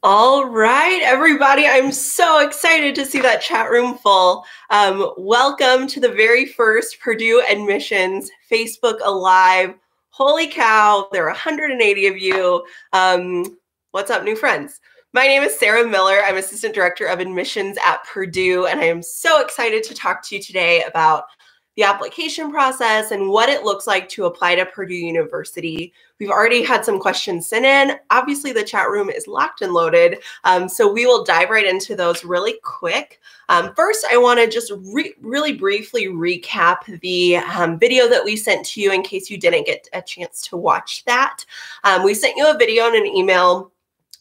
All right, everybody. I'm so excited to see that chat room full. Welcome to the very first Purdue Admissions Facebook Alive. Holy cow, there are 180 of you. What's up, new friends? My name is Sarah Miller. I'm Assistant Director of Admissions at Purdue, and I am so excited to talk to you today about the application process and what it looks like to apply to Purdue University. We've already had some questions sent in. Obviously, the chat room is locked and loaded, so we will dive right into those really quick. First, I want to just really briefly recap the video that we sent to you in case you didn't get a chance to watch that. We sent you a video and an email.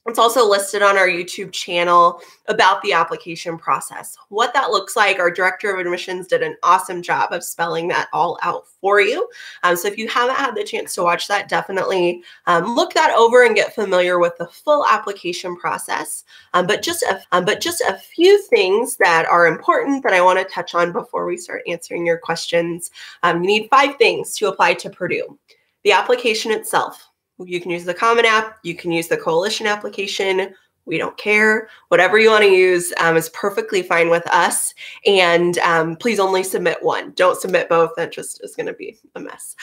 It's also listed on our YouTube channel about the application process. What that looks like, our Director of Admissions did an awesome job of spelling that all out for you. So if you haven't had the chance to watch that, definitely look that over and get familiar with the full application process. But just a few things that are important that I want to touch on before we start answering your questions. You need 5 things to apply to Purdue. The application itself. You can use the Common App. You can use the Coalition application. We don't care. Whatever you want to use is perfectly fine with us. And please only submit one. Don't submit both. That just is going to be a mess.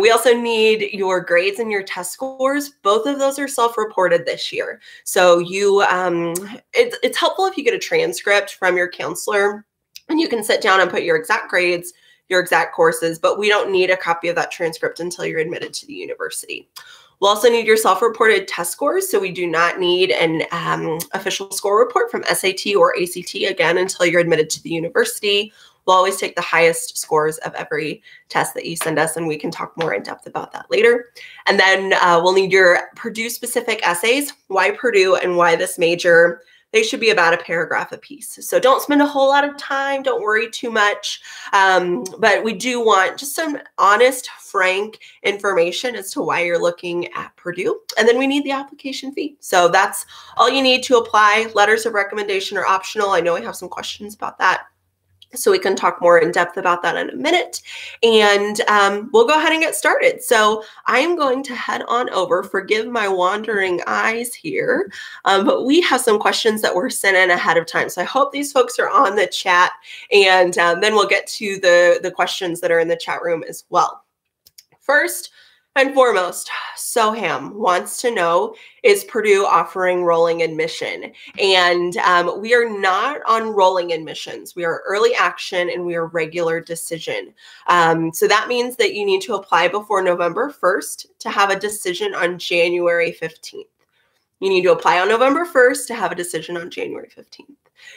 We also need your grades and your test scores. Both of those are self-reported this year. So it's helpful if you get a transcript from your counselor and you can sit down and put your exact grades, your exact courses, but we don't need a copy of that transcript until you're admitted to the university. We'll also need your self-reported test scores, so we do not need an official score report from SAT or ACT, again, until you're admitted to the university. We'll always take the highest scores of every test that you send us, and we can talk more in depth about that later. And then we'll need your Purdue-specific essays, why Purdue and why this major. They should be about a paragraph apiece. So don't spend a whole lot of time. Don't worry too much. But we do want just some honest, frank information as to why you're looking at Purdue. And then we need the application fee. So that's all you need to apply. Letters of recommendation are optional. I know we have some questions about that, so we can talk more in depth about that in a minute. And we'll go ahead and get started. So I'm going to head on over, forgive my wandering eyes here, but we have some questions that were sent in ahead of time. So I hope these folks are on the chat, and then we'll get to the questions that are in the chat room as well. First and foremost, Soham wants to know, is Purdue offering rolling admission? And we are not on rolling admissions. We are early action and we are regular decision. So that means that you need to apply before November 1st to have a decision on January 15th. You need to apply on November 1st to have a decision on January 15th.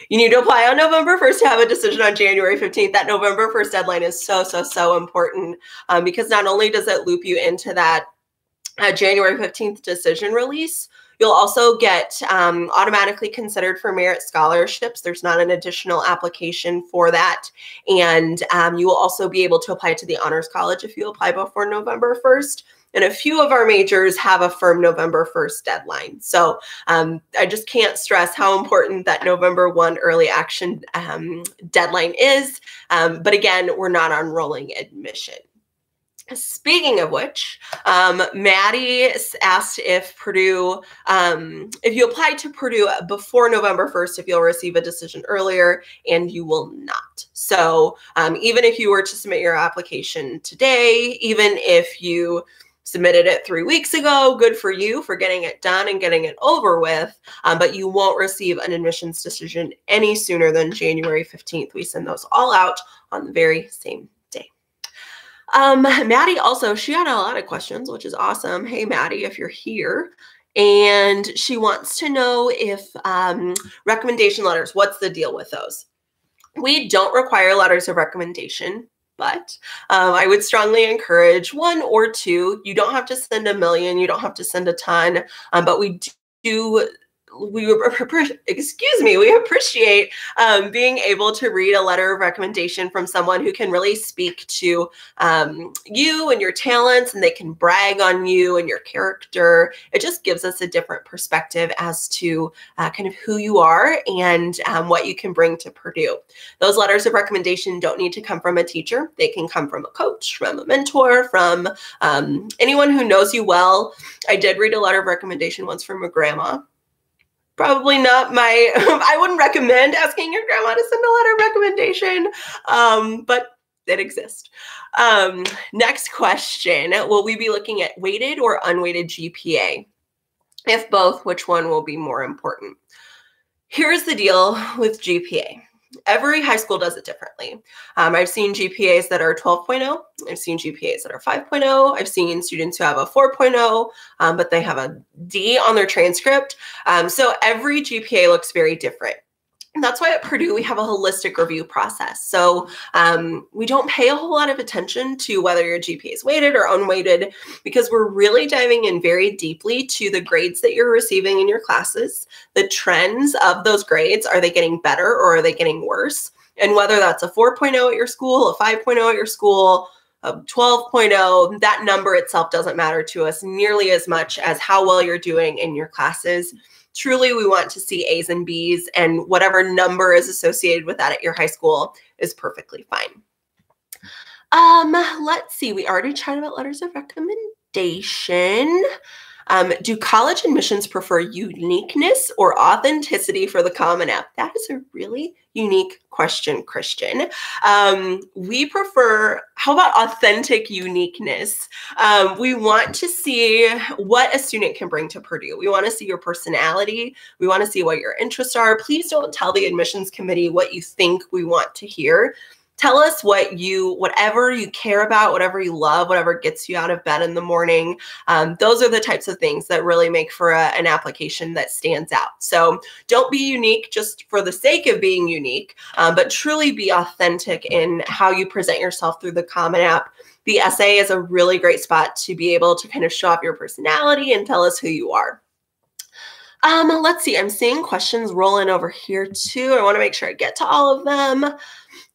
You need to apply on November 1st to have a decision on January 15th. That November 1st deadline is so important because not only does it loop you into that January 15th decision release, you'll also get automatically considered for merit scholarships. There's not an additional application for that. And you will also be able to apply to the Honors College if you apply before November 1st. And a few of our majors have a firm November 1st deadline. So I just can't stress how important that November 1 early action deadline is. But again, we're not on rolling admission. Speaking of which, Maddie asked if Purdue, if you apply to Purdue before November 1st, if you'll receive a decision earlier, and you will not. So even if you were to submit your application today, even if you submitted it 3 weeks ago, good for you for getting it done and getting it over with, but you won't receive an admissions decision any sooner than January 15th. We send those all out on the very same day. Maddie also, she had a lot of questions, which is awesome. Hey, Maddie, if you're here. And she wants to know if recommendation letters, what's the deal with those? We don't require letters of recommendation, but I would strongly encourage 1 or 2. You don't have to send a million. You don't have to send a ton, but we appreciate being able to read a letter of recommendation from someone who can really speak to you and your talents, and they can brag on you and your character. It just gives us a different perspective as to kind of who you are and what you can bring to Purdue. Those letters of recommendation don't need to come from a teacher. They can come from a coach, from a mentor, from anyone who knows you well. I did read a letter of recommendation once from a grandma. probably not my, I wouldn't recommend asking your grandma to send a letter of recommendation, but it exists. Next question, will we be looking at weighted or unweighted GPA? If both, which one will be more important? Here's the deal with GPA. Every high school does it differently. I've seen GPAs that are 12.0. I've seen GPAs that are 5.0. I've seen students who have a 4.0, but they have a D on their transcript. So every GPA looks very different. And that's why at Purdue, we have a holistic review process. So we don't pay a whole lot of attention to whether your GPA is weighted or unweighted, because we're really diving in very deeply to the grades that you're receiving in your classes, the trends of those grades. Are they getting better or are they getting worse? And whether that's a 4.0 at your school, a 5.0 at your school, a 12.0, that number itself doesn't matter to us nearly as much as how well you're doing in your classes. Truly, we want to see A's and B's, and whatever number is associated with that at your high school is perfectly fine. Let's see. We already chatted about letters of recommendation. Do college admissions prefer uniqueness or authenticity for the Common App? That is a really unique question, Christian. We prefer, how about authentic uniqueness? We want to see what a student can bring to Purdue. We want to see your personality. We want to see what your interests are. Please don't tell the admissions committee what you think we want to hear. Tell us whatever you care about, whatever you love, whatever gets you out of bed in the morning. Those are the types of things that really make for an application that stands out. So don't be unique just for the sake of being unique, but truly be authentic in how you present yourself through the Common App. The essay is a really great spot to be able to kind of show off your personality and tell us who you are. Let's see, I'm seeing questions rolling over here too. I want to make sure I get to all of them.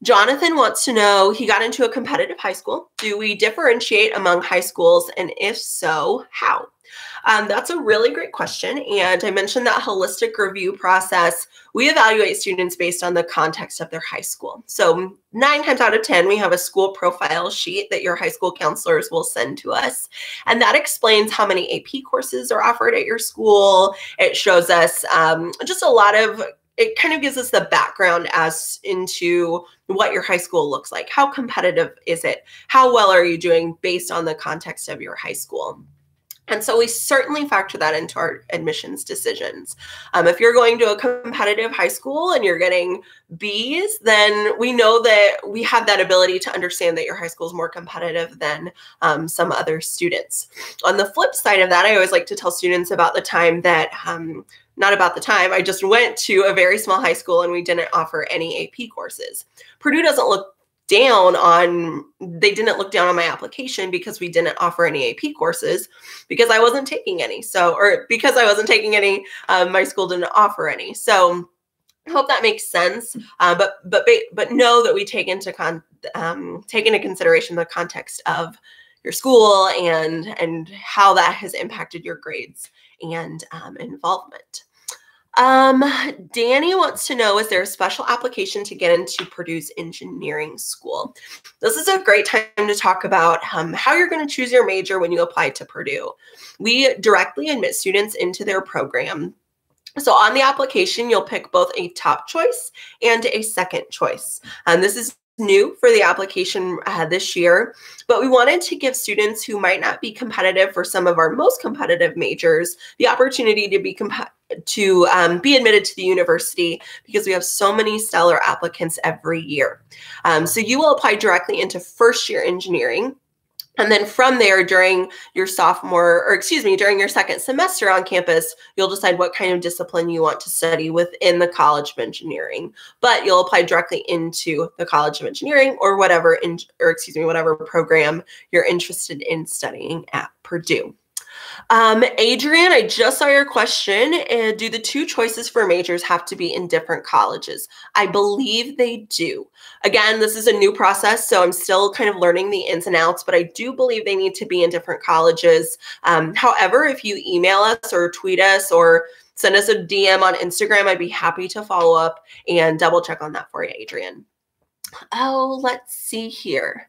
Jonathan wants to know, he got into a competitive high school. Do we differentiate among high schools? And if so, how? That's a really great question. And I mentioned that holistic review process. We evaluate students based on the context of their high school. So 9 times out of 10, we have a school profile sheet that your high school counselors will send to us. And that explains how many AP courses are offered at your school. It shows us just a lot of, it kind of gives us the background as into what your high school looks like. How competitive is it? How well are you doing based on the context of your high school? And so we certainly factor that into our admissions decisions. If you're going to a competitive high school and you're getting B's, then we know that we have that ability to understand that your high school is more competitive than some other students. On the flip side of that, I always like to tell students about the time that, not about the time, I just went to a very small high school and we didn't offer any AP courses. Purdue doesn't look down on, they didn't look down on my application because we didn't offer any AP courses, because I wasn't taking any. So, or because I wasn't taking any, my school didn't offer any. So I hope that makes sense. But know that we take into consideration the context of your school and how that has impacted your grades and involvement. Danny wants to know, is there a special application to get into Purdue's engineering school? This is a great time to talk about how you're going to choose your major when you apply to Purdue. We directly admit students into their program. So on the application, you'll pick both a top choice and a second choice. This is new for the application this year, but we wanted to give students who might not be competitive for some of our most competitive majors the opportunity to be admitted to the university, because we have so many stellar applicants every year. So you will apply directly into first year engineering. And then from there, during your during your second semester on campus, you'll decide what kind of discipline you want to study within the College of Engineering. But you'll apply directly into the College of Engineering or whatever program you're interested in studying at Purdue. Adrian, I just saw your question. Do the 2 choices for majors have to be in different colleges? I believe they do. Again, this is a new process, so I'm still kind of learning the ins and outs, but I do believe they need to be in different colleges. However, if you email us or tweet us or send us a DM on Instagram, I'd be happy to follow up and double check on that for you, Adrian. Oh, let's see here.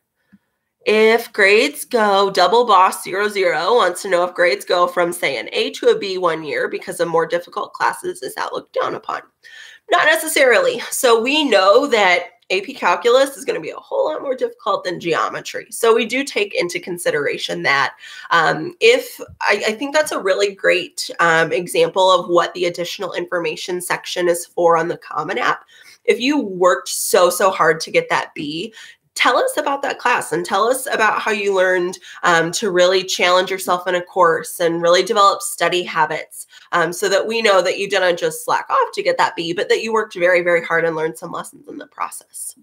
If grades go, Double Boss 00 wants to know if grades go from, say, an A to a B 1 year because of more difficult classes, is that looked down upon? Not necessarily. So we know that AP Calculus is going to be a whole lot more difficult than geometry. So we do take into consideration that. If I think that's a really great example of what the additional information section is for on the Common App. If you worked so hard to get that B, tell us about that class and tell us about how you learned to really challenge yourself in a course and really develop study habits, so that we know that you didn't just slack off to get that B, but that you worked very hard and learned some lessons in the process.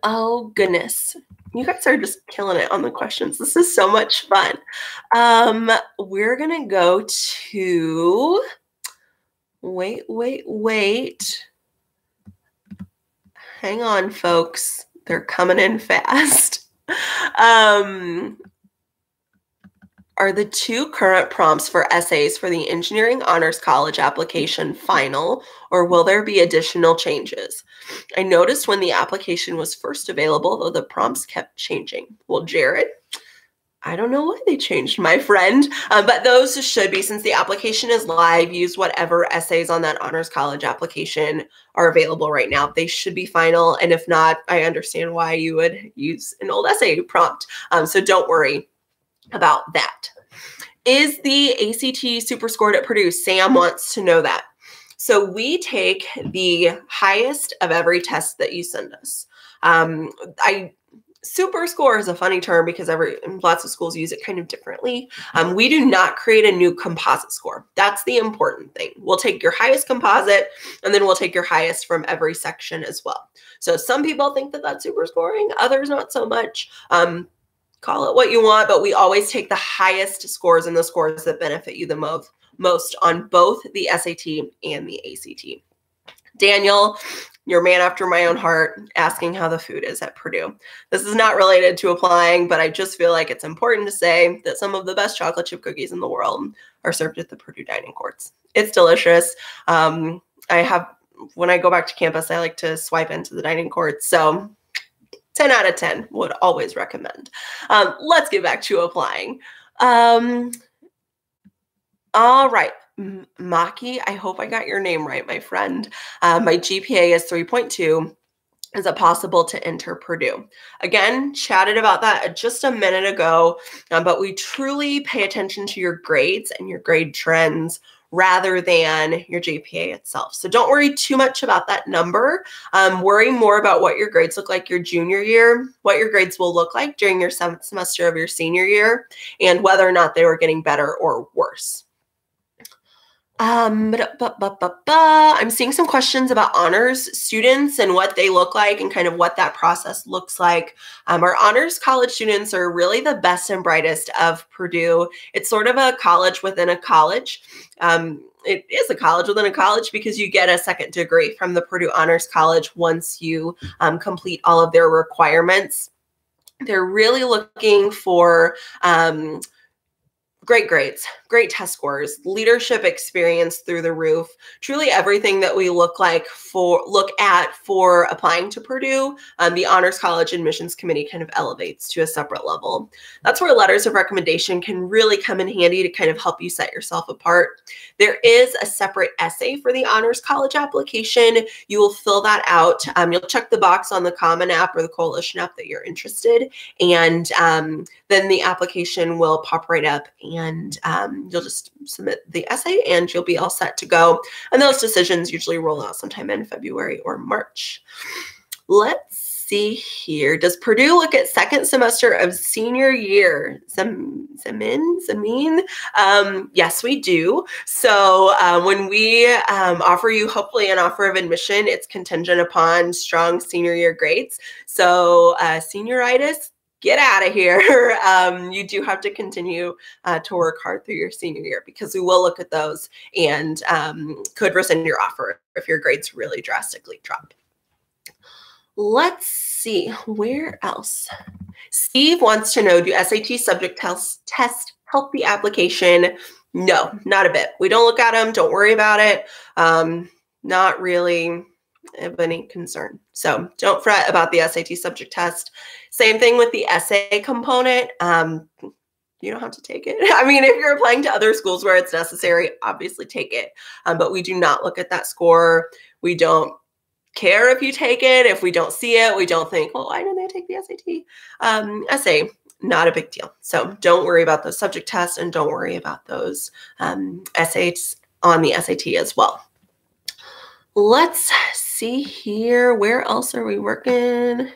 Oh, goodness. You guys are just killing it on the questions. This is so much fun. We're going to go to, wait. Hang on, folks. They're coming in fast. Are the 2 current prompts for essays for the Engineering Honors College application final, or will there be additional changes? I noticed when the application was first available, though the prompts kept changing. Well, Jared, I don't know why they changed, my friend, but those should be, since the application is live, use whatever essays on that Honors College application are available right now. They should be final, and if not, I understand why you would use an old essay prompt, so don't worry about that. Is the ACT super scored at Purdue? Sam wants to know that. So we take the highest of every test that you send us. Super score is a funny term because lots of schools use it kind of differently. We do not create a new composite score. That's the important thing. We'll take your highest composite, and then we'll take your highest from every section as well. So some people think that that's super scoring, others not so much. Call it what you want, but we always take the highest scores and the scores that benefit you the most on both the SAT and the ACT. Daniel, your man after my own heart, asking how the food is at Purdue. This is not related to applying, but I just feel like it's important to say that some of the best chocolate chip cookies in the world are served at the Purdue dining courts. It's delicious. When I go back to campus, I like to swipe into the dining courts. So 10 out of 10 would always recommend. Let's get back to applying. All right. Maki, I hope I got your name right, my friend. My GPA is 3.2. Is it possible to enter Purdue? Again, chatted about that just a minute ago, but we truly pay attention to your grades and your grade trends rather than your GPA itself. So don't worry too much about that number. Worry more about what your grades look like your junior year, what your grades will look like during your 7th semester of your senior year, and whether or not they were getting better or worse. I'm seeing some questions about honors students and what they look like and kind of what that process looks like. Our honors college students are really the best and brightest of Purdue. It's sort of a college within a college. It is a college within a college because you get a second degree from the Purdue Honors College once you complete all of their requirements. They're really looking for great grades, great test scores, leadership experience through the roof, truly everything that we look at for applying to Purdue. The Honors College Admissions Committee kind of elevates to a separate level. That's where letters of recommendation can really come in handy to kind of help you set yourself apart. There is a separate essay for the Honors College application. You will fill that out. You'll check the box on the Common App or the Coalition app that you're interested, and then the application will pop right up, and you'll just submit the essay and you'll be all set to go. And those decisions usually roll out sometime in February or March. Let's see here. Does Purdue look at second semester of senior year? Zamin? Yes, we do. So when we offer you hopefully an offer of admission, it's contingent upon strong senior year grades. So senioritis, get out of here. You do have to continue to work hard through your senior year because we will look at those and could rescind your offer if your grades really drastically drop. Let's see, where else? Steve wants to know, do SAT subject tests help the application? No, not a bit. We don't look at them. Don't worry about it. Not really. of any concern. So don't fret about the SAT subject test. Same thing with the essay component. You don't have to take it. I mean, if you're applying to other schools where it's necessary, obviously take it. But we do not look at that score. We don't care if you take it. If we don't see it, we don't think, well, why didn't they take the SAT? Essay, not a big deal. So don't worry about those subject tests and don't worry about those essays on the SAT as well. Let's see here. Where else are we working?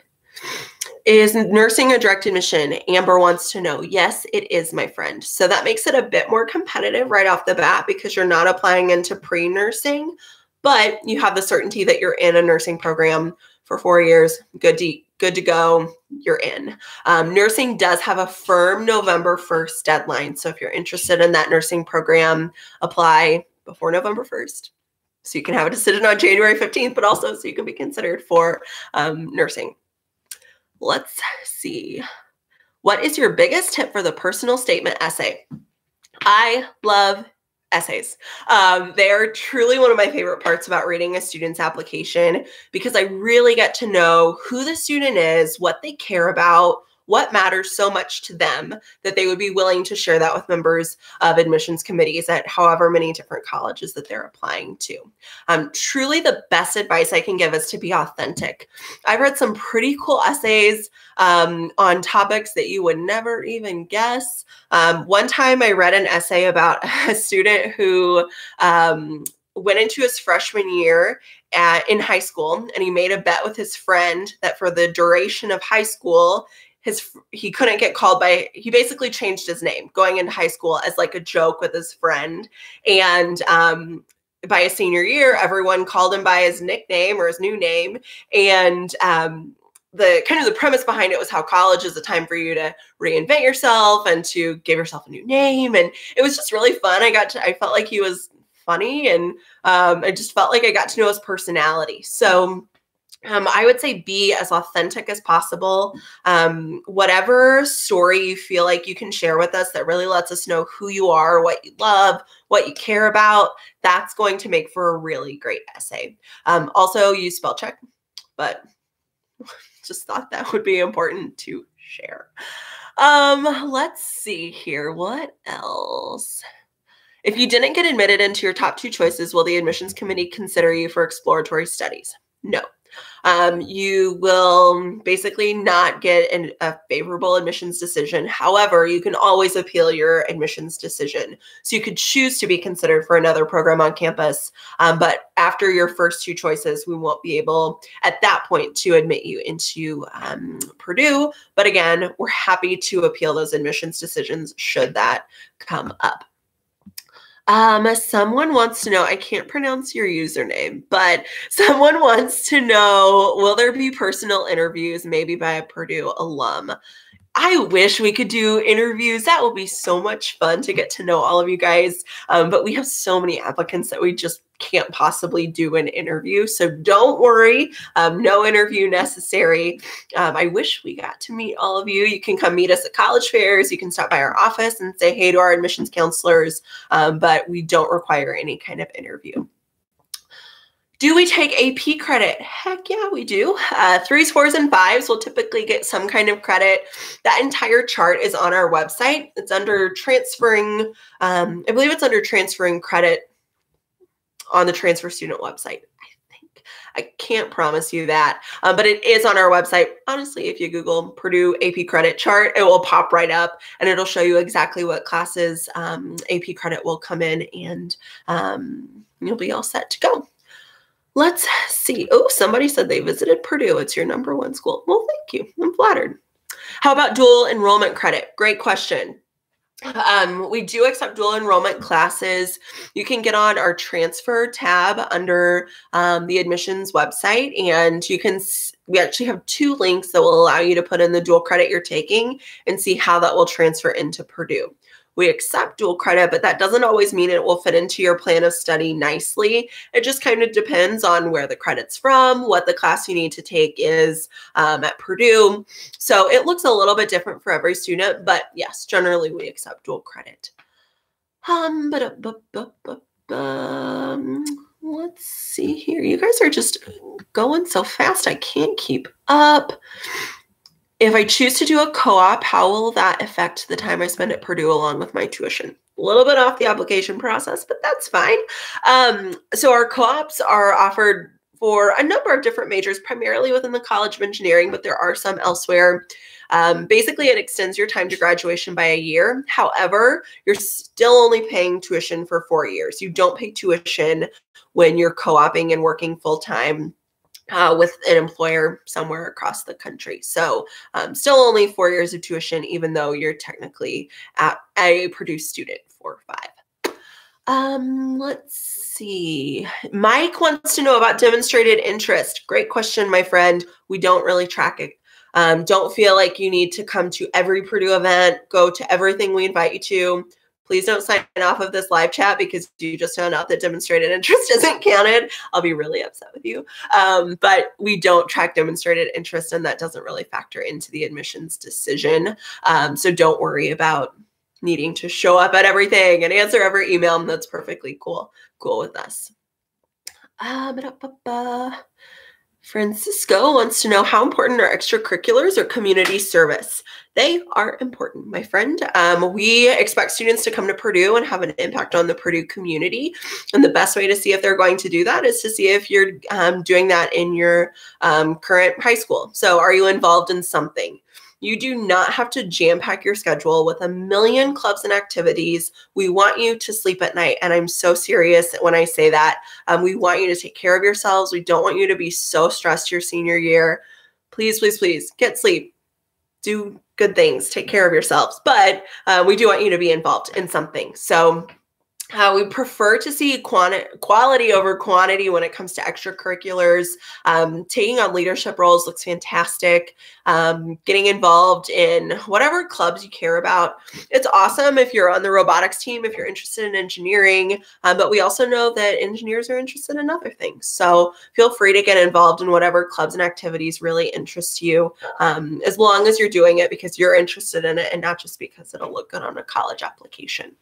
Is nursing a direct admission? Amber wants to know. Yes, it is, my friend. So that makes it a bit more competitive right off the bat because you're not applying into pre-nursing, but you have the certainty that you're in a nursing program for 4 years. Good to go. You're in. Nursing does have a firm November 1st deadline. So if you're interested in that nursing program, apply before November 1st. So you can have a decision on January 15th, but also so you can be considered for nursing. Let's see. What is your biggest tip for the personal statement essay? I love essays. They are truly one of my favorite parts about reading a student's application because I really get to know who the student is, what they care about, what matters so much to them that they would be willing to share that with members of admissions committees at however many different colleges that they're applying to. Truly the best advice I can give is to be authentic. I've read some pretty cool essays on topics that you would never even guess. One time I read an essay about a student who went into his freshman year in high school, and he made a bet with his friend that for the duration of high school, he couldn't get called by, he basically changed his name going into high school as like a joke with his friend. And by his senior year, everyone called him by his nickname or his new name. And the premise behind it was how college is a time for you to reinvent yourself and to give yourself a new name. And it was just really fun. I felt like he was funny, and I just felt like I got to know his personality. So I would say be as authentic as possible. Whatever story you feel like you can share with us that really lets us know who you are, what you love, what you care about, that's going to make for a really great essay. Also use spell check, but just thought that would be important to share. Let's see here. What else? If you didn't get admitted into your top 2 choices, will the admissions committee consider you for exploratory studies? No. You will basically not get a favorable admissions decision. However, you can always appeal your admissions decision. So you could choose to be considered for another program on campus. But after your first 2 choices, we won't be able at that point to admit you into Purdue. But again, we're happy to appeal those admissions decisions should that come up. Someone wants to know, I can't pronounce your username, but someone wants to know, will there be personal interviews, maybe by a Purdue alum? I wish we could do interviews. That will be so much fun to get to know all of you guys. But we have so many applicants that we just can't possibly do an interview. So don't worry, no interview necessary. I wish we got to meet all of you. You can come meet us at college fairs. You can stop by our office and say hey to our admissions counselors, but we don't require any kind of interview. Do we take AP credit? Heck yeah, we do. 3s, 4s, and 5s will typically get some kind of credit. That entire chart is on our website. It's under transferring, I believe it's under transferring credit on the transfer student website. I can't promise you that, but it is on our website. Honestly, if you Google Purdue AP credit chart, it will pop right up and it'll show you exactly what classes AP credit will come in, and you'll be all set to go. Let's see. Oh, somebody said they visited Purdue. It's your #1 school. Well, thank you. I'm flattered. How about dual enrollment credit? Great question. We do accept dual enrollment classes. You can get on our transfer tab under the admissions website, and we actually have 2 links that will allow you to put in the dual credit you're taking and see how that will transfer into Purdue. We accept dual credit, but that doesn't always mean it will fit into your plan of study nicely. It just kind of depends on where the credit's from, what the class you need to take is at Purdue. So it looks a little bit different for every student, but yes, generally we accept dual credit. Let's see here. You guys are just going so fast I can't keep up. If I choose to do a co-op, how will that affect the time I spend at Purdue along with my tuition? A little bit off the application process, but that's fine. So our co-ops are offered for a number of different majors, primarily within the College of Engineering, but there are some elsewhere. Basically, it extends your time to graduation by a year. However, you're still only paying tuition for 4 years. You don't pay tuition when you're co-oping and working full-time with an employer somewhere across the country. So still only 4 years of tuition, even though you're technically a Purdue student for 5. Let's see. Mike wants to know about demonstrated interest. Great question, my friend. We don't really track it. Don't feel like you need to come to every Purdue event, go to everything we invite you to. Please don't sign off of this live chat because you just found out that demonstrated interest isn't counted. I'll be really upset with you. But we don't track demonstrated interest, and that doesn't really factor into the admissions decision. So don't worry about needing to show up at everything and answer every email. That's perfectly cool with us. Francisco wants to know, how important are extracurriculars or community service? They are important, my friend. We expect students to come to Purdue and have an impact on the Purdue community. And the best way to see if they're going to do that is to see if you're doing that in your current high school. So are you involved in something? You do not have to jam-pack your schedule with a million clubs and activities. We want you to sleep at night, and I'm so serious when I say that. We want you to take care of yourselves. We don't want you to be so stressed your senior year. Please, please, please get sleep. Do good things. Take care of yourselves. But we do want you to be involved in something. So we prefer to see quality over quantity when it comes to extracurriculars. Taking on leadership roles looks fantastic. Getting involved in whatever clubs you care about. It's awesome if you're on the robotics team, if you're interested in engineering, but we also know that engineers are interested in other things. So feel free to get involved in whatever clubs and activities really interest you, as long as you're doing it because you're interested in it and not just because it'll look good on a college application.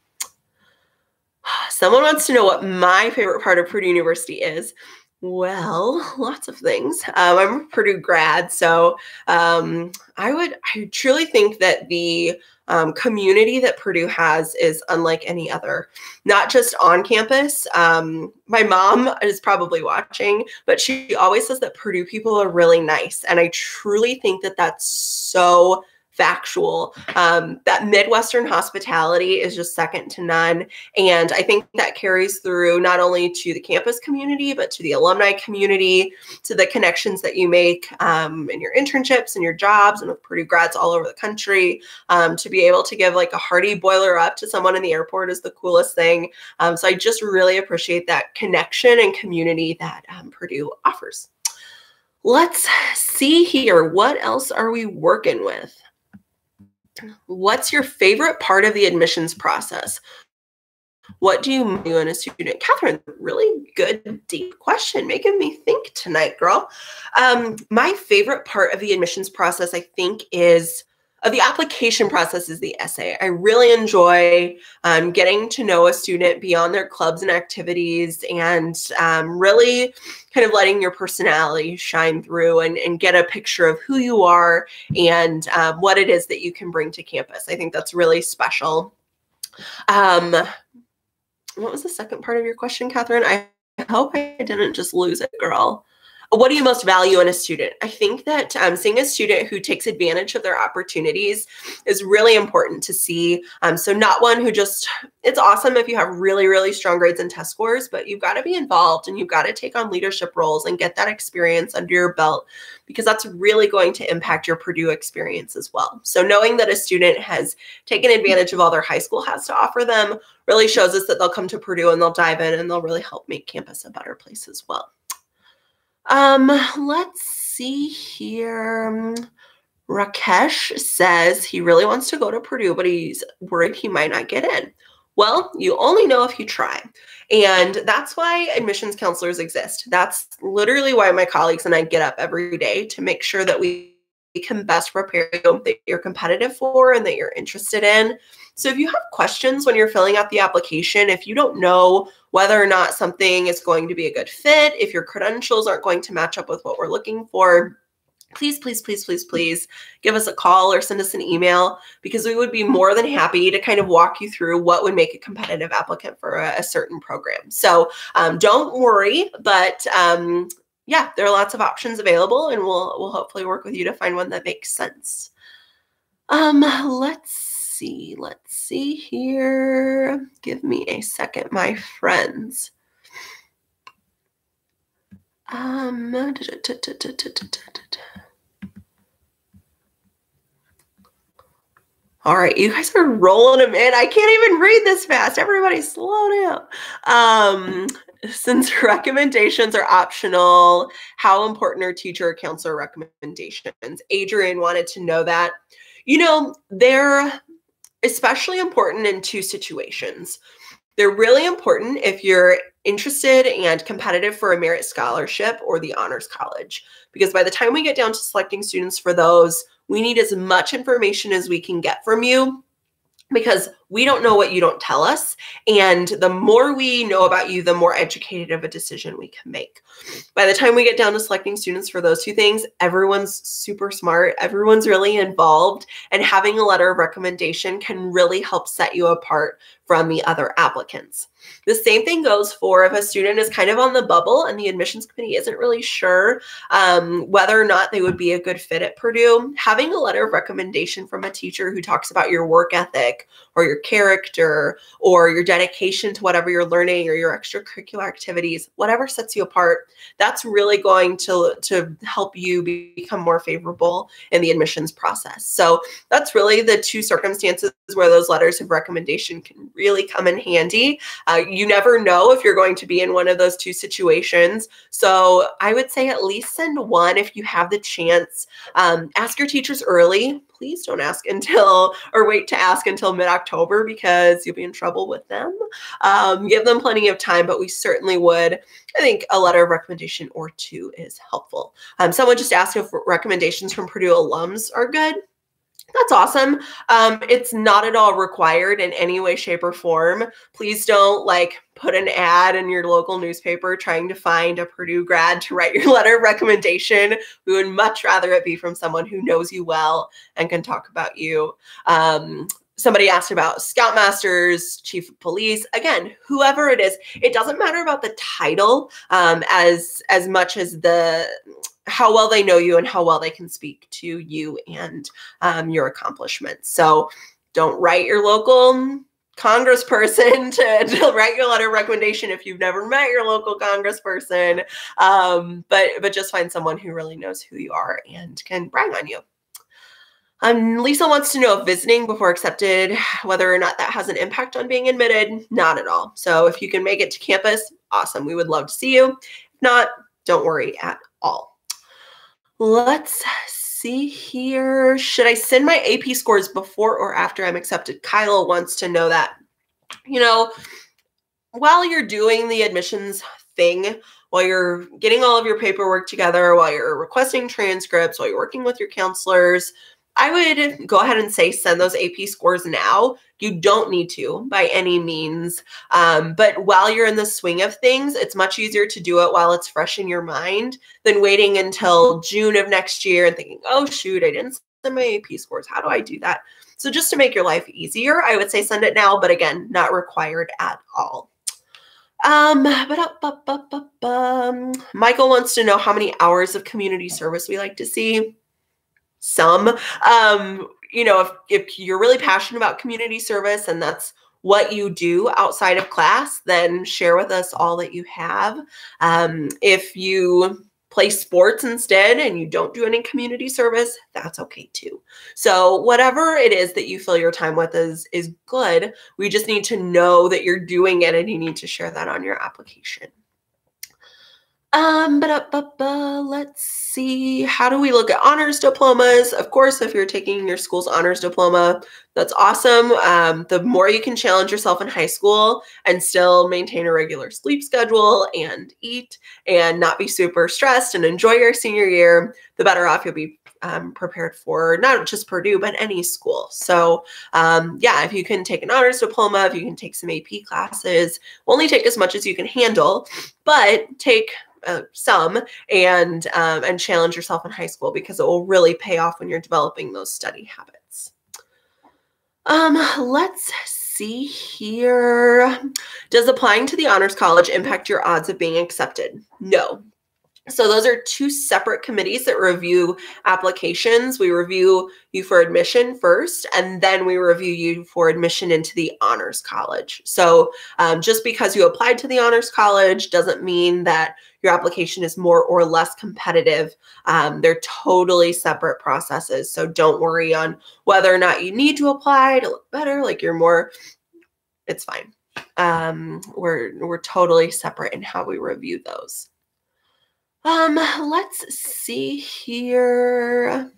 Someone wants to know what my favorite part of Purdue University is. Well, lots of things. I'm a Purdue grad, so I truly think that the community that Purdue has is unlike any other, not just on campus. My mom is probably watching, but she always says that Purdue people are really nice, and I truly think that that's so factual. That Midwestern hospitality is just second to none. And I think that carries through not only to the campus community, but to the alumni community, to the connections that you make in your internships and your jobs and with Purdue grads all over the country. To be able to give like a hearty boiler up to someone in the airport is the coolest thing. So I just really appreciate that connection and community that Purdue offers. Let's see here. What else are we working with? What's your favorite part of the admissions process? What do you do in a student? Catherine, really good, deep question, making me think tonight, girl. My favorite part of the admissions process, I think, of the application process is the essay. I really enjoy getting to know a student beyond their clubs and activities and really kind of letting your personality shine through and get a picture of who you are and what it is that you can bring to campus. I think that's really special. What was the second part of your question, Catherine? I hope I didn't just lose it, girl. What do you most value in a student? I think that seeing a student who takes advantage of their opportunities is really important to see. So not one who just, it's awesome if you have really, really strong grades and test scores, but you've got to be involved and you've got to take on leadership roles and get that experience under your belt because that's really going to impact your Purdue experience as well. So knowing that a student has taken advantage of all their high school has to offer them really shows us that they'll come to Purdue and they'll dive in and they'll really help make campus a better place as well. Let's see here. Rakesh says he really wants to go to Purdue, but he's worried he might not get in. Well, you only know if you try. And that's why admissions counselors exist. That's literally why my colleagues and I get up every day to make sure that we can best prepare you that you're competitive for and that you're interested in. So if you have questions when you're filling out the application, if you don't know whether or not something is going to be a good fit, if your credentials aren't going to match up with what we're looking for, please, please, please, please, please give us a call or send us an email, because we would be more than happy to kind of walk you through what would make a competitive applicant for a certain program. So don't worry, but yeah, there are lots of options available, and we'll hopefully work with you to find one that makes sense. Let's see here. Give me a second, my friends. All right, you guys are rolling them in. I can't even read this fast. Everybody slow down. Since recommendations are optional, how important are teacher or counselor recommendations? Adrian wanted to know that. You know, they're especially important in two situations. They're really important if you're interested and competitive for a merit scholarship or the honors college, because by the time we get down to selecting students for those, we need as much information as we can get from you, because we don't know what you don't tell us. And the more we know about you, the more educated of a decision we can make. By the time we get down to selecting students for those two things, everyone's super smart, everyone's really involved, and having a letter of recommendation can really help set you apart from the other applicants. The same thing goes for if a student is kind of on the bubble and the admissions committee isn't really sure whether or not they would be a good fit at Purdue. Having a letter of recommendation from a teacher who talks about your work ethic or your character or your dedication to whatever you're learning or your extracurricular activities, whatever sets you apart, that's really going to help you become more favorable in the admissions process. So that's really the two circumstances where those letters of recommendation can really come in handy. You never know if you're going to be in one of those two situations. So I would say at least send one if you have the chance. Ask your teachers early. Please don't ask wait to ask until mid-October, because you'll be in trouble with them. Give them plenty of time, but we certainly would. I think a letter of recommendation or two is helpful. Someone just asked if recommendations from Purdue alums are good. That's awesome. It's not at all required in any way, shape, or form. Please don't put an ad in your local newspaper trying to find a Purdue grad to write your letter of recommendation. We would much rather it be from someone who knows you well and can talk about you. Somebody asked about scoutmasters, chief of police. Again, whoever it is, it doesn't matter about the title as much as how well they know you and how well they can speak to you and your accomplishments. So don't write your local congressperson to write your letter of recommendation if you've never met your local congressperson, but just find someone who really knows who you are and can brag on you. Lisa wants to know if visiting before accepted, whether or not that has an impact on being admitted. Not at all. So if you can make it to campus, awesome. We would love to see you. If not, don't worry at all. Let's see here. Should I send my AP scores before or after I'm accepted? Kyle wants to know that. You know, while you're doing the admissions thing, while you're getting all of your paperwork together, while you're requesting transcripts, while you're working with your counselors, I would go ahead and say send those AP scores now. You don't need to by any means. But while you're in the swing of things, it's much easier to do it while it's fresh in your mind than waiting until June of next year and thinking, oh, shoot, I didn't send my AP scores. How do I do that? So just to make your life easier, I would say send it now, but again, not required at all. Michael wants to know how many hours of community service we like to see. Some. You know, if you're really passionate about community service and that's what you do outside of class, then share with us all that you have. If you play sports instead and you don't do any community service, that's okay too. So whatever it is that you fill your time with is good. We just need to know that you're doing it, and you need to share that on your application. Let's see. How do we look at honors diplomas? Of course, if you're taking your school's honors diploma, that's awesome. The more you can challenge yourself in high school and still maintain a regular sleep schedule and eat and not be super stressed and enjoy your senior year, the better off you'll be prepared for not just Purdue, but any school. So yeah, if you can take an honors diploma, if you can take some AP classes, only take as much as you can handle, but take some and challenge yourself in high school, because it will really pay off when you're developing those study habits. Let's see here. Does applying to the Honors College impact your odds of being accepted? No. So those are two separate committees that review applications. We review you for admission first, and then we review you for admission into the Honors College. So just because you applied to the Honors College doesn't mean that your application is more or less competitive. They're totally separate processes. So don't worry on whether or not you need to apply to look better, like you're more, it's fine. We're totally separate in how we review those. Let's see here.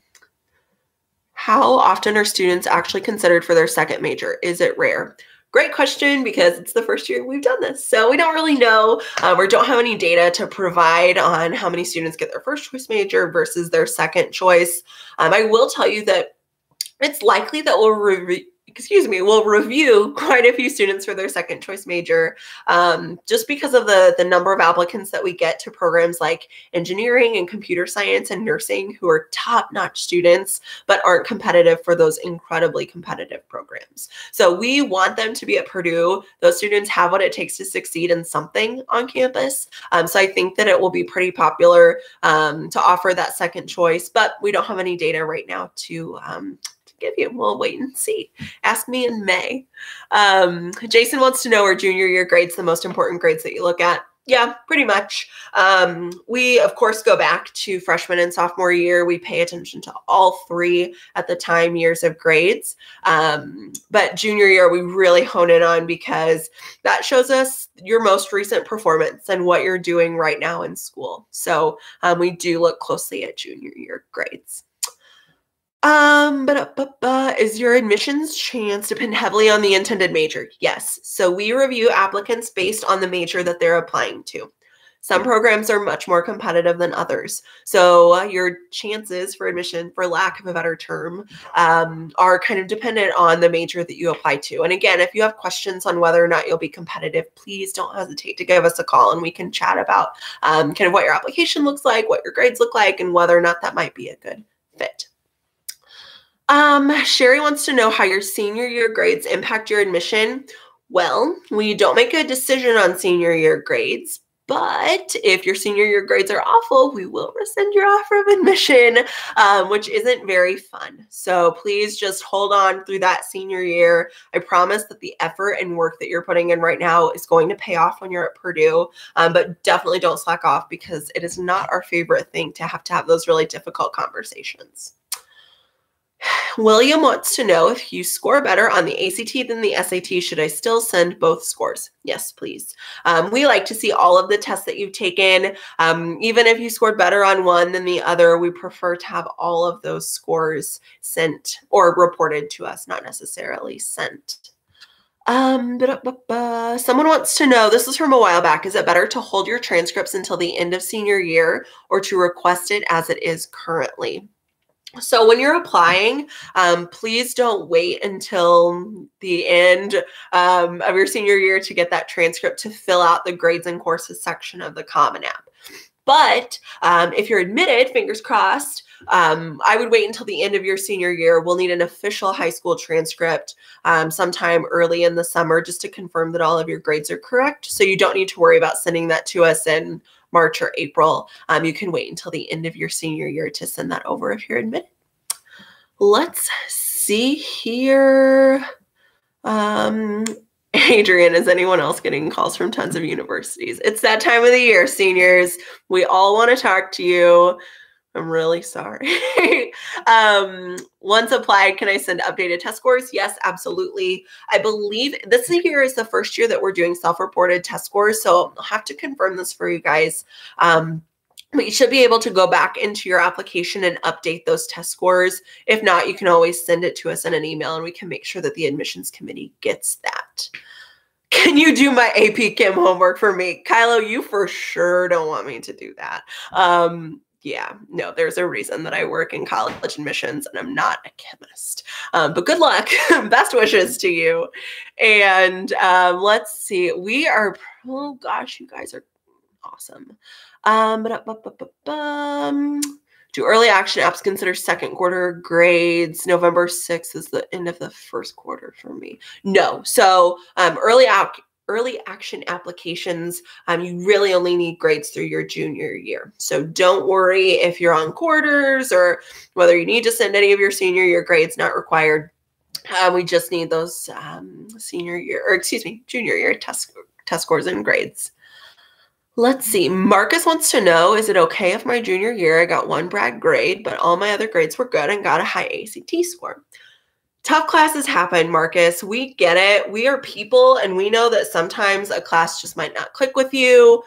How often are students actually considered for their second major? Is it rare? Great question, because it's the first year we've done this. So we don't really know, or don't have any data to provide on how many students get their first choice major versus their second choice. I will tell you that it's likely that we'll review quite a few students for their second choice major, just because of the number of applicants that we get to programs like engineering and computer science and nursing, who are top-notch students but aren't competitive for those incredibly competitive programs. So we want them to be at Purdue. Those students have what it takes to succeed in something on campus. So I think that it will be pretty popular to offer that second choice, but we don't have any data right now to give you. We'll wait and see. Ask me in May. Jason wants to know, are junior year grades the most important grades that you look at? Yeah, pretty much. We, of course, go back to freshman and sophomore year. We pay attention to all three at the time years of grades. But junior year, we really hone in on, because that shows us your most recent performance and what you're doing right now in school. So we do look closely at junior year grades. Is your admissions chance depend heavily on the intended major? Yes. So we review applicants based on the major that they're applying to. Some programs are much more competitive than others. So your chances for admission, for lack of a better term, are kind of dependent on the major that you apply to. And again, if you have questions on whether or not you'll be competitive, please don't hesitate to give us a call, and we can chat about kind of what your application looks like, what your grades look like, and whether or not that might be a good fit. Sherry wants to know how your senior year grades impact your admission. Well, we don't make a decision on senior year grades, but if your senior year grades are awful, we will rescind your offer of admission, which isn't very fun. So please just hold on through that senior year. I promise that the effort and work that you're putting in right now is going to pay off when you're at Purdue, but definitely don't slack off, because it is not our favorite thing to have those really difficult conversations. William wants to know, if you score better on the ACT than the SAT, should I still send both scores? Yes, please. We like to see all of the tests that you've taken. Even if you scored better on one than the other, we prefer to have all of those scores sent or reported to us, not necessarily sent. Someone wants to know, this is from a while back, is it better to hold your transcripts until the end of senior year or to request it as it is currently? So when you're applying, please don't wait until the end of your senior year to get that transcript to fill out the grades and courses section of the Common App. But if you're admitted, fingers crossed, I would wait until the end of your senior year. We'll need an official high school transcript sometime early in the summer, just to confirm that all of your grades are correct. So you don't need to worry about sending that to us in March or April. You can wait until the end of your senior year to send that over if you're admitted. Let's see here. Adrian, is anyone else getting calls from tons of universities? It's that time of the year, seniors. We all want to talk to you. I'm really sorry. Once applied, can I send updated test scores? Yes, absolutely. I believe this year is the first year that we're doing self-reported test scores, so I'll have to confirm this for you guys. But you should be able to go back into your application and update those test scores. If not, you can always send it to us in an email, and we can make sure that the admissions committee gets that. Can you do my AP Chem homework for me? Kylo, you for sure don't want me to do that. Yeah, no, there's a reason that I work in college admissions and I'm not a chemist. But good luck. Best wishes to you. And let's see. Oh gosh, you guys are awesome. Do early action apps consider second quarter grades? November 6th is the end of the first quarter for me. No. So early action applications, you really only need grades through your junior year. So don't worry if you're on quarters or whether you need to send any of your senior year grades, not required. We just need those junior year test scores and grades. Let's see. Marcus wants to know, is it okay if my junior year I got one brag grade, but all my other grades were good and got a high ACT score? Tough classes happen, Marcus. We get it. We are people, and we know that sometimes a class just might not click with you.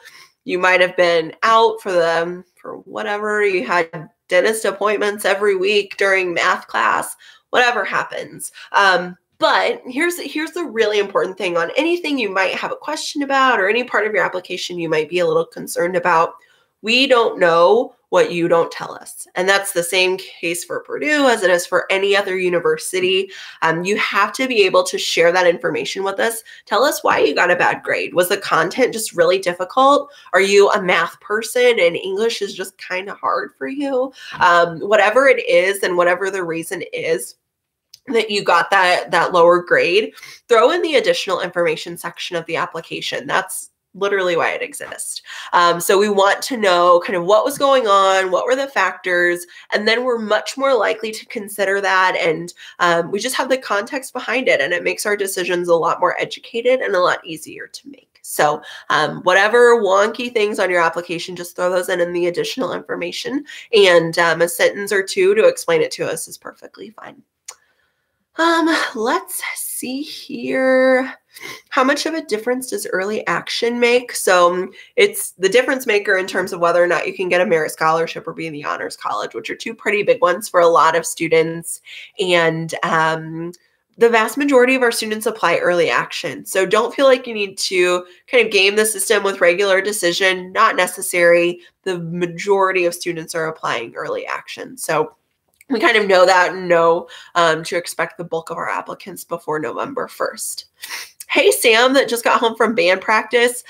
You might have been out for whatever. You had dentist appointments every week during math class, whatever happens. But here's the really important thing on anything you might have a question about or any part of your application you might be a little concerned about. We don't know what you don't tell us. And that's the same case for Purdue as it is for any other university. You have to be able to share that information with us. Tell us why you got a bad grade. Was the content just really difficult? Are you a math person and English is just kind of hard for you? Whatever it is and whatever the reason is that you got that lower grade, throw in the additional information section of the application. That's literally why it exists. So we want to know kind of what was going on, what were the factors, and then we're much more likely to consider that. And we just have the context behind it, and it makes our decisions a lot more educated and a lot easier to make. So whatever wonky things on your application, just throw those in the additional information, and a sentence or two to explain it to us is perfectly fine. Let's see here. How much of a difference does early action make? So it's the difference maker in terms of whether or not you can get a merit scholarship or be in the honors college, which are two pretty big ones for a lot of students. And the vast majority of our students apply early action. So don't feel like you need to kind of game the system with regular decision. Not necessary. The majority of students are applying early action. So we kind of know that and know to expect the bulk of our applicants before November 1st. Hey, Sam, that just got home from band practice.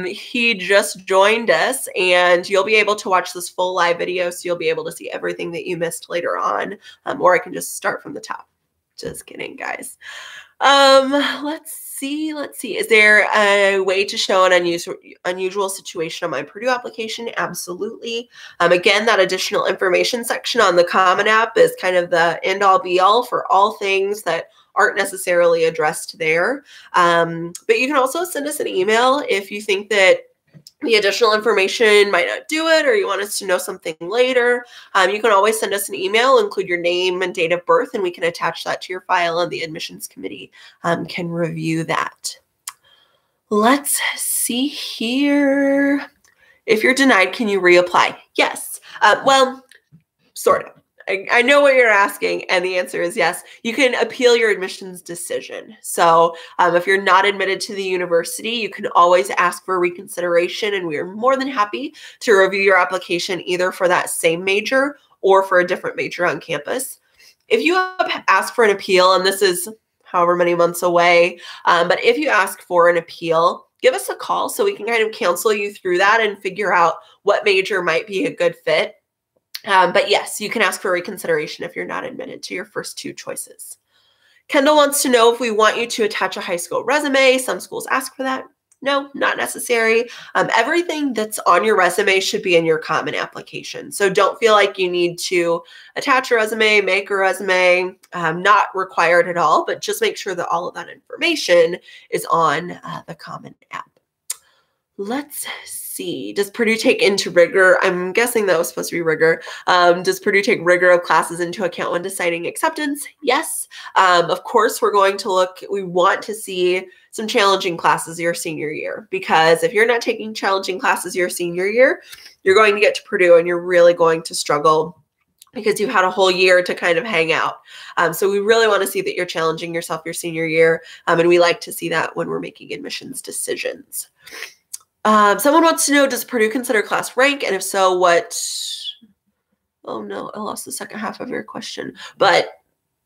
He just joined us, and you'll be able to watch this full live video, so you'll be able to see everything that you missed later on, or I can just start from the top. Just kidding, guys. Let's see. Is there a way to show an unusual situation on my Purdue application? Absolutely. Again, that additional information section on the Common App is kind of the end-all be-all for all things that aren't necessarily addressed there. But you can also send us an email if you think that the additional information might not do it, or you want us to know something later. You can always send us an email, include your name and date of birth, and we can attach that to your file, and the admissions committee can review that. Let's see here. If you're denied, can you reapply? Yes. Well, sort of. I know what you're asking, and the answer is yes. You can appeal your admissions decision. So if you're not admitted to the university, you can always ask for reconsideration, and we are more than happy to review your application either for that same major or for a different major on campus. If you ask for an appeal, and this is however many months away, but if you ask for an appeal, give us a call so we can kind of counsel you through that and figure out what major might be a good fit. But yes, you can ask for reconsideration if you're not admitted to your first two choices. Kendall wants to know if we want you to attach a high school resume. Some schools ask for that. No, not necessary. Everything that's on your resume should be in your common application. So don't feel like you need to attach a resume, make a resume, not required at all, but just make sure that all of that information is on the common app. Let's see. Does Purdue take into rigor? I'm guessing that was supposed to be rigor. Does Purdue take rigor of classes into account when deciding acceptance? Yes. Of course, we're going to look, we want to see some challenging classes your senior year, because if you're not taking challenging classes your senior year, you're going to get to Purdue and you're really going to struggle because you've had a whole year to kind of hang out. So we really want to see that you're challenging yourself your senior year. And we like to see that when we're making admissions decisions. Someone wants to know, does Purdue consider class rank? And if so, what Oh no, I lost the second half of your question. But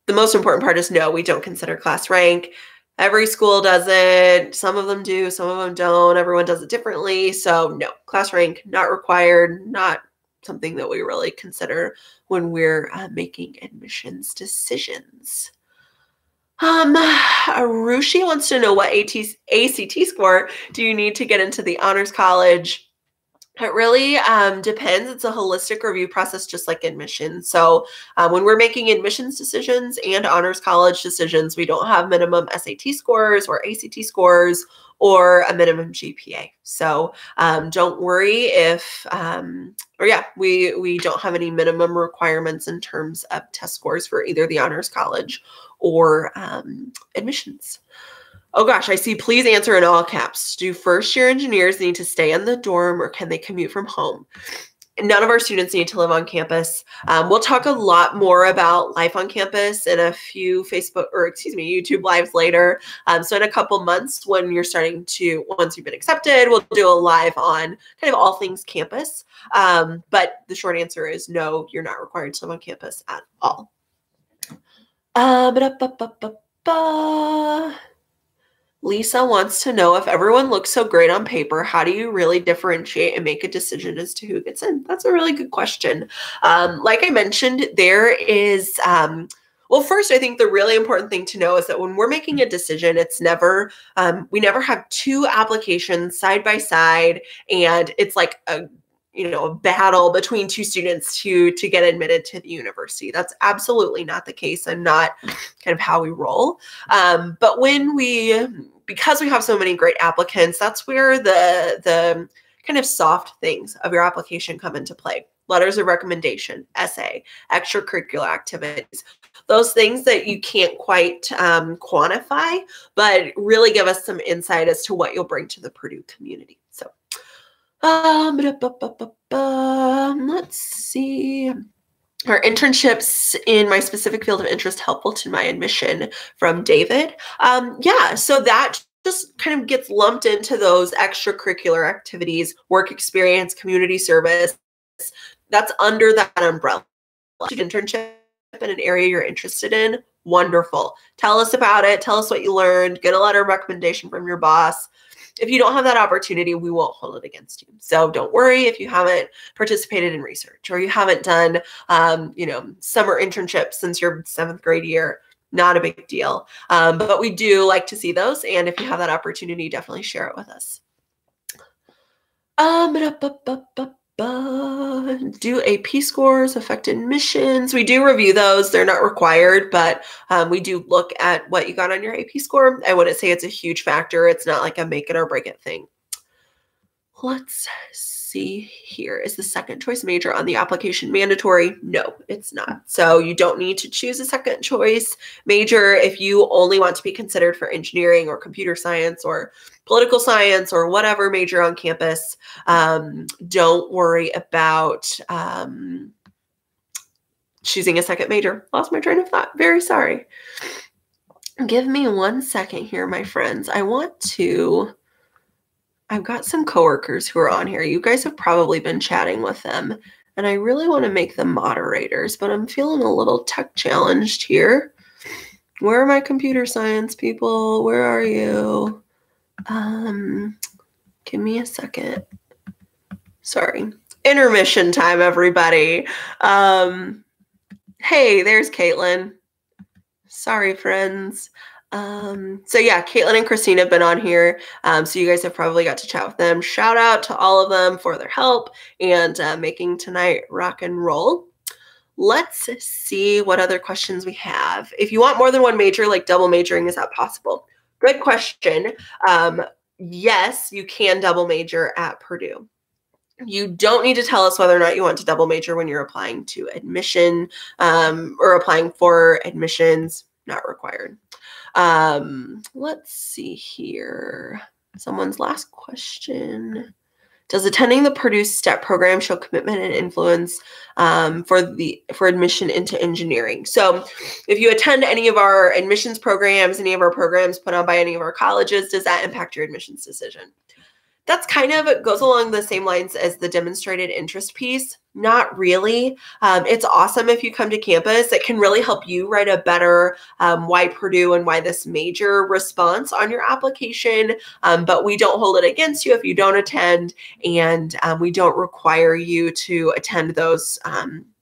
the most important part is no, we don't consider class rank. Every school does it. Some of them do, some of them don't. Everyone does it differently. So no, class rank not required, not something that we really consider when we're making admissions decisions. Arushi wants to know what ACT score do you need to get into the honors college? It really depends. It's a holistic review process, just like admissions. So when we're making admissions decisions and honors college decisions, we don't have minimum SAT scores or ACT scores or a minimum GPA. So don't worry if, we don't have any minimum requirements in terms of test scores for either the honors college or admissions. Oh gosh, I see. Please answer in all caps. Do first-year engineers need to stay in the dorm or can they commute from home? None of our students need to live on campus. We'll talk a lot more about life on campus in a few YouTube lives later. So in a couple months when once you've been accepted, we'll do a live on kind of all things campus. But the short answer is no, you're not required to live on campus at all. Lisa wants to know, if everyone looks so great on paper, how do you really differentiate and make a decision as to who gets in? That's a really good question. Like I mentioned, there is, first, I think the really important thing to know is that when we're making a decision, it's never, we never have two applications side by side, and it's like a battle between two students to get admitted to the university. That's absolutely not the case and not kind of how we roll. But because we have so many great applicants, that's where the kind of soft things of your application come into play. Letters of recommendation, essay, extracurricular activities, those things that you can't quite quantify, but really give us some insight as to what you'll bring to the Purdue community. So let's see. Are internships in my specific field of interest helpful to my admission, from David? Yeah, so that just kind of gets lumped into those extracurricular activities, work experience, community service. That's under that umbrella. Internship in an area you're interested in, wonderful. Tell us about it. Tell us what you learned. Get a letter of recommendation from your boss. If you don't have that opportunity, we won't hold it against you. So don't worry if you haven't participated in research or you haven't done, summer internships since your 7th grade year. Not a big deal. But we do like to see those. And if you have that opportunity, definitely share it with us. Do AP scores affect admissions? We do review those. They're not required, but we do look at what you got on your AP score. I wouldn't say it's a huge factor. It's not like a make it or break it thing. Let's see here. Is the second choice major on the application mandatory? No, it's not. So you don't need to choose a second choice major if you only want to be considered for engineering or computer science or political science or whatever major on campus. Don't worry about choosing a second major. Lost my train of thought. Very sorry. Give me 1 second here, my friends. I've got some coworkers who are on here. You guys have probably been chatting with them, and I really want to make them moderators, but I'm feeling a little tech challenged here. Where are my computer science people? Where are you? Give me a second. Sorry. Intermission time, everybody. Hey, there's Caitlin. Sorry, friends. So yeah, Caitlin and Christine have been on here. So you guys have probably got to chat with them. Shout out to all of them for their help and making tonight rock and roll. Let's see what other questions we have. If you want more than one major, like double majoring, is that possible? Good question. Yes, you can double major at Purdue. You don't need to tell us whether or not you want to double major when you're applying to admission or applying for admissions. Not required. Let's see here. Someone's last question. Does attending the Purdue STEP program show commitment and influence for admission into engineering? So if you attend any of our admissions programs, any of our programs put on by any of our colleges, does that impact your admissions decision? That's kind of, it goes along the same lines as the demonstrated interest piece. Not really. It's awesome if you come to campus. It can really help you write a better why Purdue and why this major response on your application, but we don't hold it against you if you don't attend, and we don't require you to attend those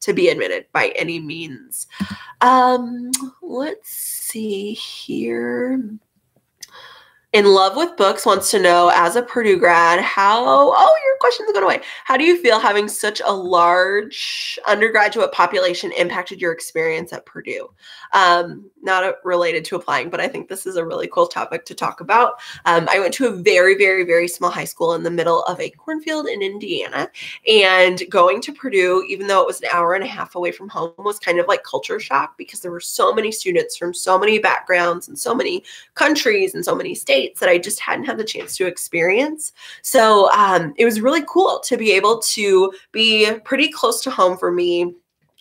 to be admitted by any means. Let's see here. In Love with Books wants to know, as a Purdue grad, your question's going away. How do you feel having such a large undergraduate population impacted your experience at Purdue? Not related to applying, but I think this is a really cool topic to talk about. I went to a very, very, very small high school in the middle of a cornfield in Indiana, and going to Purdue, even though it was an hour and a half away from home, was kind of like culture shock because there were so many students from so many backgrounds and so many countries and so many states that I just hadn't had the chance to experience. So it was really cool to be able to be pretty close to home for me,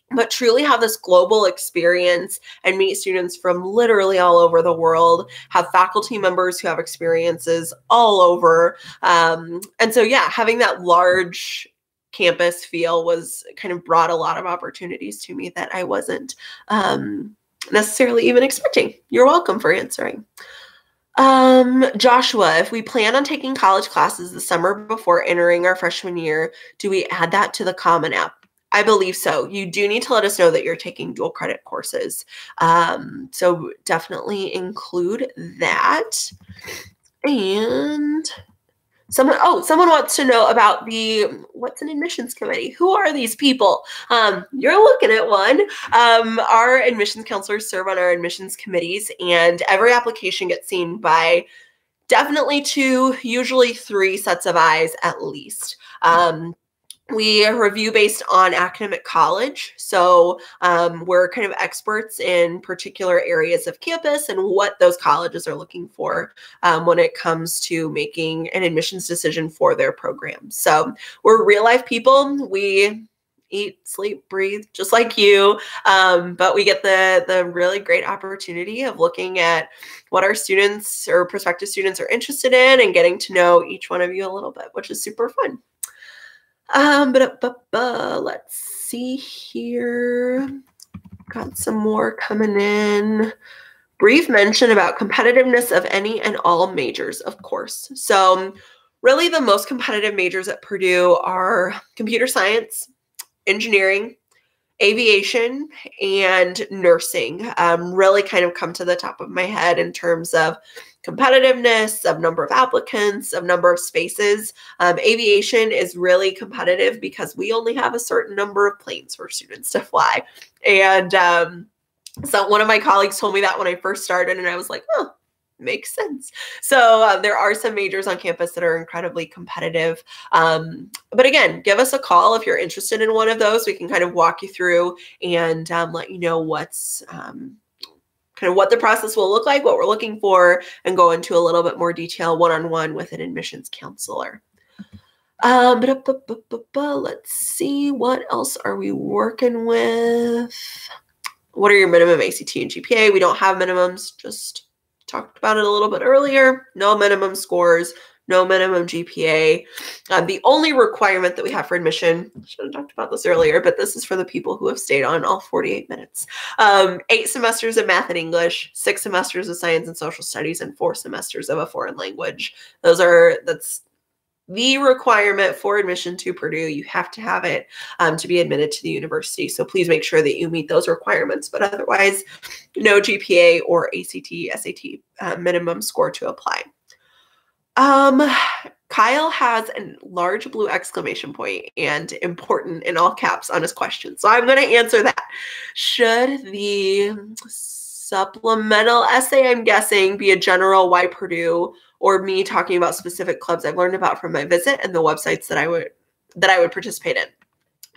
but truly have this global experience and meet students from literally all over the world, have faculty members who have experiences all over. And so, yeah, having that large campus feel was kind of brought a lot of opportunities to me that I wasn't necessarily even expecting. You're welcome for answering. Joshua, if we plan on taking college classes the summer before entering our freshman year, do we add that to the Common App? I believe so. You do need to let us know that you're taking dual credit courses. So definitely include that. And someone wants to know about what's an admissions committee? Who are these people? You're looking at one. Our admissions counselors serve on our admissions committees, and every application gets seen by definitely 2, usually 3 sets of eyes at least. We review based on academic college. So we're kind of experts in particular areas of campus and what those colleges are looking for when it comes to making an admissions decision for their program. So we're real life people. We eat, sleep, breathe, just like you. But we get the really great opportunity of looking at what our students or prospective students are interested in and getting to know each one of you a little bit, which is super fun. Let's see here. Got some more coming in. Brief mention about competitiveness of any and all majors, of course. So really the most competitive majors at Purdue are computer science, engineering, aviation, and nursing. Really kind of come to the top of my head in terms of competitiveness, of number of applicants, of number of spaces. Aviation is really competitive because we only have a certain number of planes for students to fly. And so one of my colleagues told me that when I first started, and I was like, oh, makes sense. So there are some majors on campus that are incredibly competitive. But again, give us a call if you're interested in one of those. We can kind of walk you through and let you know what's kind of what the process will look like, what we're looking for, and go into a little bit more detail one-on-one with an admissions counselor. Let's see, what else are we working with? What are your minimum ACT and GPA? We don't have minimums, just talked about it a little bit earlier. No minimum scores, no minimum GPA. The only requirement that we have for admission, I should have talked about this earlier, but this is for the people who have stayed on all 48 minutes. 8 semesters of math and English, 6 semesters of science and social studies, and 4 semesters of a foreign language. That's the requirement for admission to Purdue. You have to have it to be admitted to the university. So please make sure that you meet those requirements, but otherwise no GPA or ACT, SAT minimum score to apply. Kyle has a large blue exclamation point and important in all caps on his question. So I'm going to answer that. Should the supplemental essay, I'm guessing, be a general why Purdue, or me talking about specific clubs I've learned about from my visit and the websites that I would participate in?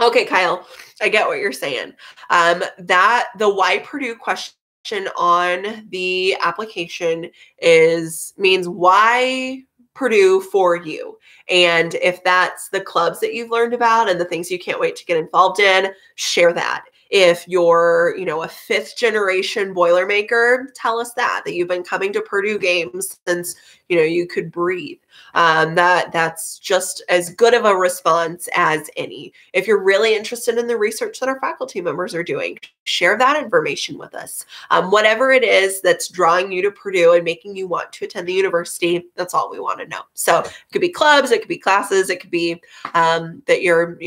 Okay, Kyle, I get what you're saying. That the why Purdue question on the application means why Purdue for you. And if that's the clubs that you've learned about and the things you can't wait to get involved in, share that. If you're, a fifth generation Boilermaker, tell us that you've been coming to Purdue games since, you could breathe. That's just as good of a response as any. If you're really interested in the research that our faculty members are doing, share that information with us. Whatever it is that's drawing you to Purdue and making you want to attend the university, that's all we want to know. So it could be clubs, it could be classes, it could be that you're,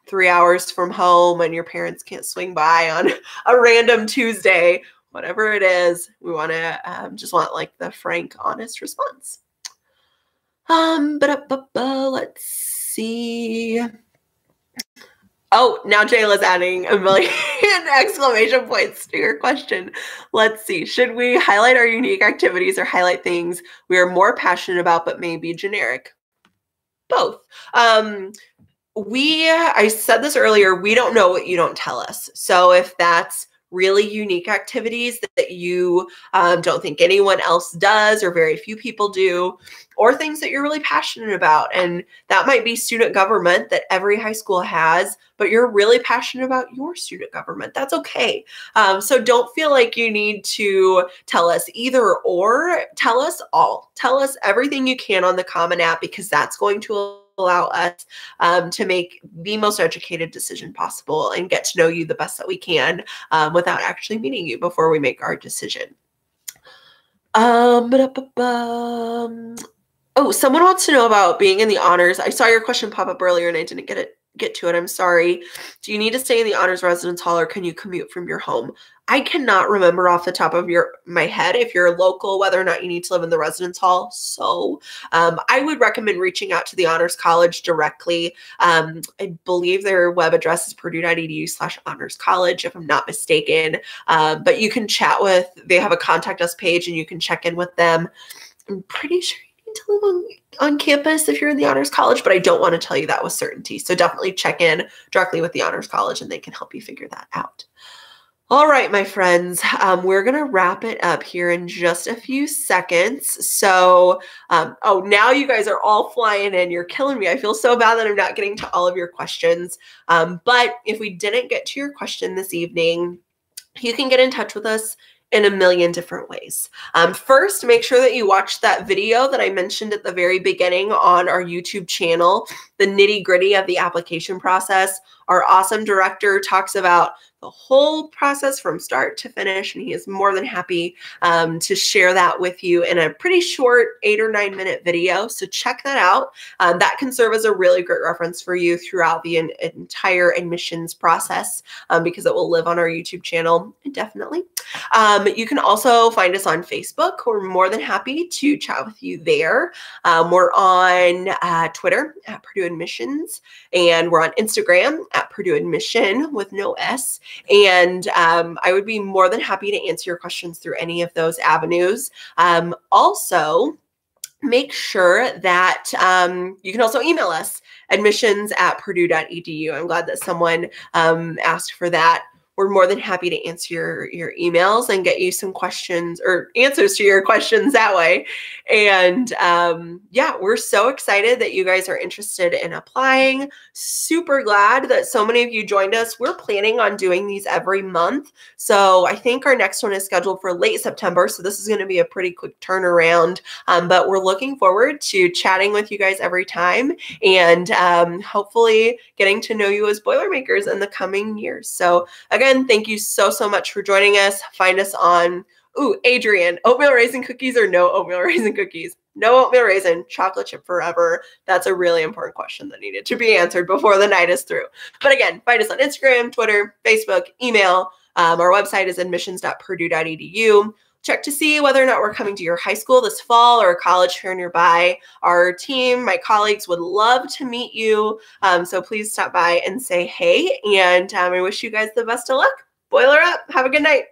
3 hours from home and your parents can't swing by on a random Tuesday. Whatever it is, we want to just want like the frank, honest response. Let's see. Oh, now Jayla's adding a million exclamation points to your question. Let's see. Should we highlight our unique activities or highlight things we are more passionate about but may be generic? Both. I said this earlier, we don't know what you don't tell us. So if that's really unique activities that you don't think anyone else does or very few people do, or things that you're really passionate about, and that might be student government that every high school has, but you're really passionate about your student government, that's okay. So don't feel like you need to tell us either or. Tell us all. Tell us everything you can on the Common App, because that's going to allow us to make the most educated decision possible and get to know you the best that we can without actually meeting you before we make our decision. Oh, someone wants to know about being in the honors. I saw your question pop up earlier and I didn't get to it. I'm sorry. Do you need to stay in the honors residence hall or can you commute from your home? I cannot remember off the top of my head if you're local, whether or not you need to live in the residence hall. So I would recommend reaching out to the Honors College directly. I believe their web address is purdue.edu/honors college, if I'm not mistaken. But you can chat they have a contact us page and you can check in with them. I'm pretty sure to live on campus if you're in the Honors College, but I don't want to tell you that with certainty. So definitely check in directly with the Honors College and they can help you figure that out. All right, my friends, we're going to wrap it up here in just a few seconds. So, now you guys are all flying in. You're killing me. I feel so bad that I'm not getting to all of your questions. But if we didn't get to your question this evening, you can get in touch with us in a million different ways. First, make sure that you watch that video that I mentioned at the very beginning on our YouTube channel, the nitty-gritty of the application process. Our awesome director talks about the whole process from start to finish, and he is more than happy to share that with you in a pretty short 8 or 9 minute video. So check that out. That can serve as a really great reference for you throughout the entire admissions process because it will live on our YouTube channel indefinitely. You can also find us on Facebook. We're more than happy to chat with you there. We're on Twitter at Purdue Admissions, and we're on Instagram at Purdue Admission with no S. And I would be more than happy to answer your questions through any of those avenues. Also, make sure that you can also email us, admissions@purdue.edu. I'm glad that someone asked for that. We're more than happy to answer your emails and get you some questions or answers to your questions that way. And yeah, we're so excited that you guys are interested in applying. Super glad that so many of you joined us. We're planning on doing these every month. So I think our next one is scheduled for late September. So this is going to be a pretty quick turnaround. But we're looking forward to chatting with you guys every time and hopefully getting to know you as Boilermakers in the coming years. So again, thank you so much for joining us. Find us on, Adrian, oatmeal raisin cookies or no oatmeal raisin cookies? No oatmeal raisin, chocolate chip forever. That's a really important question that needed to be answered before the night is through. But again, find us on Instagram, Twitter, Facebook, email. Our website is admissions.purdue.edu. Check to see whether or not we're coming to your high school this fall or a college fair nearby. Our team, my colleagues would love to meet you. So please stop by and say hey. And I wish you guys the best of luck. Boiler up. Have a good night.